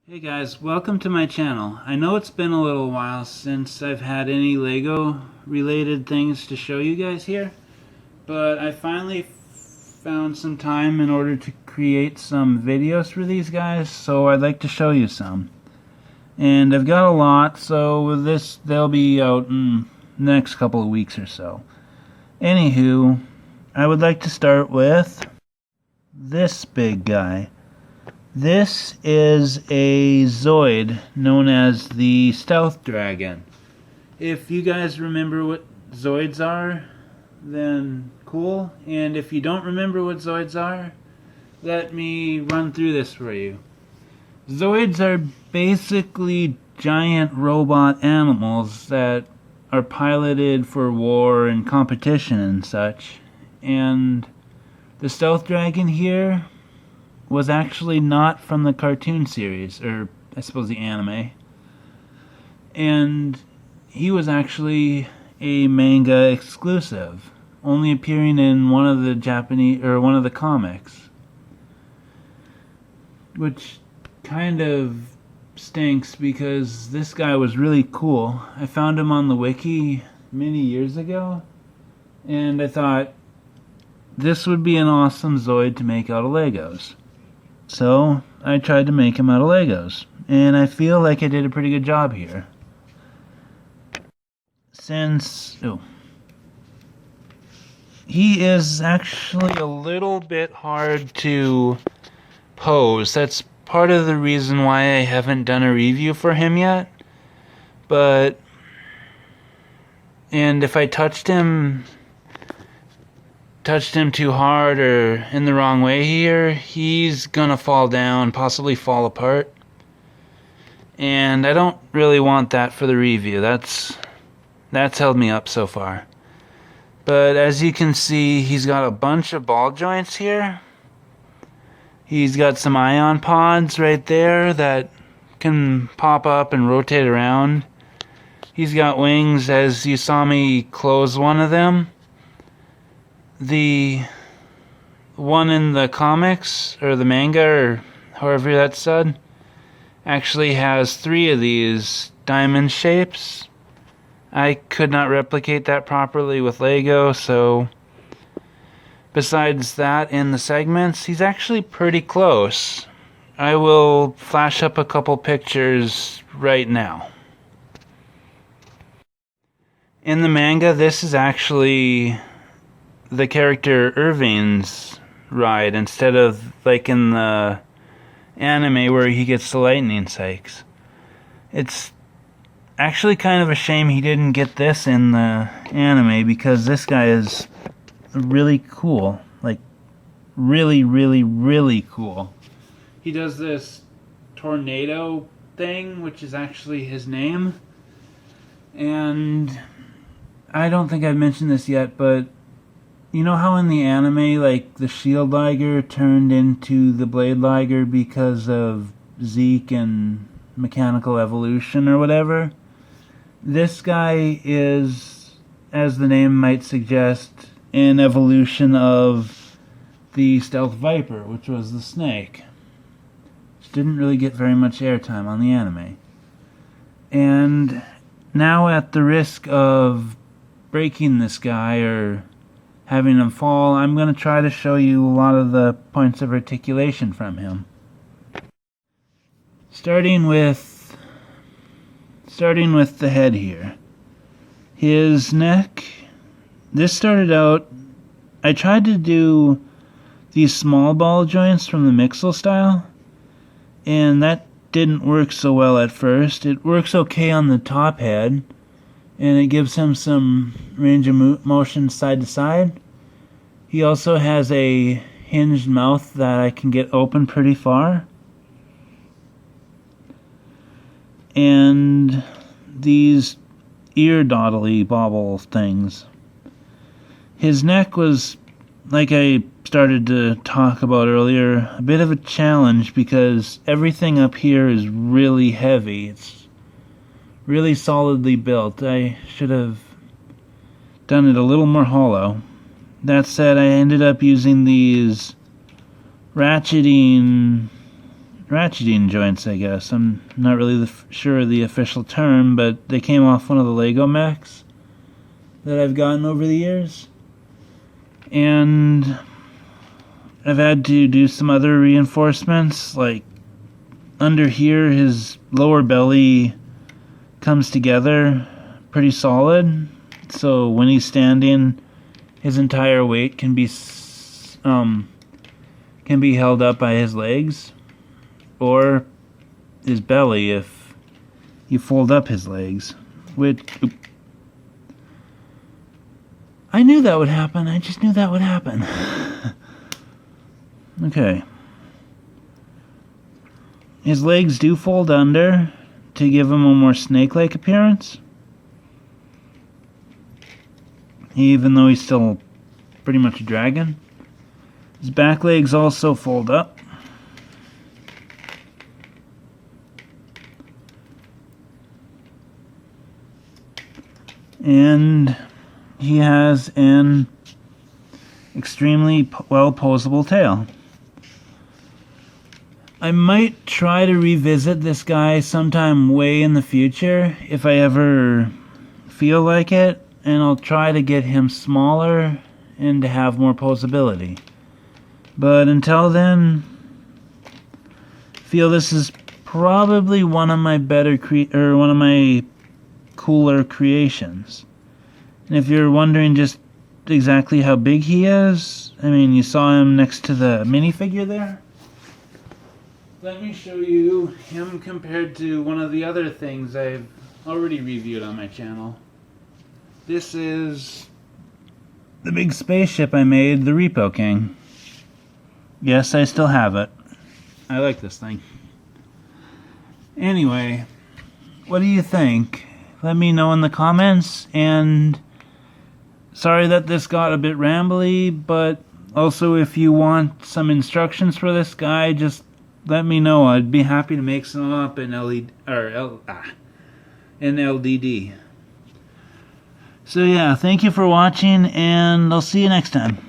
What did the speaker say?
Hey guys, welcome to my channel. I know it's been a little while since I've had any Lego related things to show you guys here, but I finally found some time in order to create some videos for these guys, so I'd like to show you some. And I've got a lot, so with this they'll be out in the next couple of weeks or so. Anywho, I would like to start with this big guy. This is a Zoid known as the Stealth Dragon. If you guys remember what Zoids are, then cool. And if you don't remember what Zoids are, let me run through this for you. Zoids are basically giant robot animals that are piloted for war and competition and such. And the Stealth Dragon here was actually not from the cartoon series, or I suppose the anime. And he was actually a manga exclusive, only appearing in one of the comics. Which kind of stinks because this guy was really cool. I found him on the wiki many years ago, and I thought this would be an awesome Zoid to make out of Legos. So I tried to make him out of Legos, and I feel like I did a pretty good job here. He is actually a little bit hard to pose. That's part of the reason why I haven't done a review for him yet. And if I touched him too hard or in the wrong way here, he's gonna fall down, possibly fall apart. And I don't really want that for the review. That's held me up so far. But as you can see, he's got a bunch of ball joints here. He's got some ion pods right there that can pop up and rotate around. He's got wings, as you saw me close one of them. The one in the comics, or the manga, or however that's said, actually has 3 of these diamond shapes. I could not replicate that properly with Lego, so besides that in the segments, he's actually pretty close. I will flash up a couple pictures right now. In the manga, this is actually the character Irving's ride, instead of like in the anime where he gets the lightning strikes. It's actually kind of a shame he didn't get this in the anime, because this guy is really cool. Like, really, really, really cool. He does this tornado thing, which is actually his name. And I don't think I've mentioned this yet, but you know how in the anime, like, the shield Liger turned into the blade Liger because of Zeke and mechanical evolution or whatever? This guy is, as the name might suggest, an evolution of the Stealth Viper, which was the snake. Which didn't really get very much airtime on the anime. And now, at the risk of breaking this guy or having him fall, I'm going to try to show you a lot of the points of articulation from him. Starting with the head here. His neck, this started out, I tried to do these small ball joints from the Mixel style, and that didn't work so well at first. It works okay on the top head, and it gives him some range of motion side to side. He also has a hinged mouth that I can get open pretty far. And these ear doddly bobble things. His neck was, like I started to talk about earlier, a bit of a challenge because everything up here is really heavy. It's really solidly built. I should have done it a little more hollow. That said, I ended up using these ratcheting ratcheting joints, I guess. I'm not really sure of the official term, but they came off one of the Lego mechs that I've gotten over the years. And I've had to do some other reinforcements, like under here his lower belly comes together pretty solid, so when he's standing his entire weight can be held up by his legs or his belly if you fold up his legs. I knew that would happen. I just knew that would happen. Okay. His legs do fold under to give him a more snake-like appearance, even though he's still pretty much a dragon. His back legs also fold up. And he has an extremely well posable tail. I might try to revisit this guy sometime way in the future if I ever feel like it, and I'll try to get him smaller and to have more posability. But until then, I feel this is probably one of my better one of my cooler creations. And if you're wondering just exactly how big he is, I mean, you saw him next to the minifigure there. Let me show you him compared to one of the other things I've already reviewed on my channel. This is the big spaceship I made, the Repo King. Yes, I still have it. I like this thing. Anyway, what do you think? Let me know in the comments, and sorry that this got a bit rambly, but also if you want some instructions for this guy, just let me know. I'd be happy to make some up in LDD. So yeah, thank you for watching, and I'll see you next time.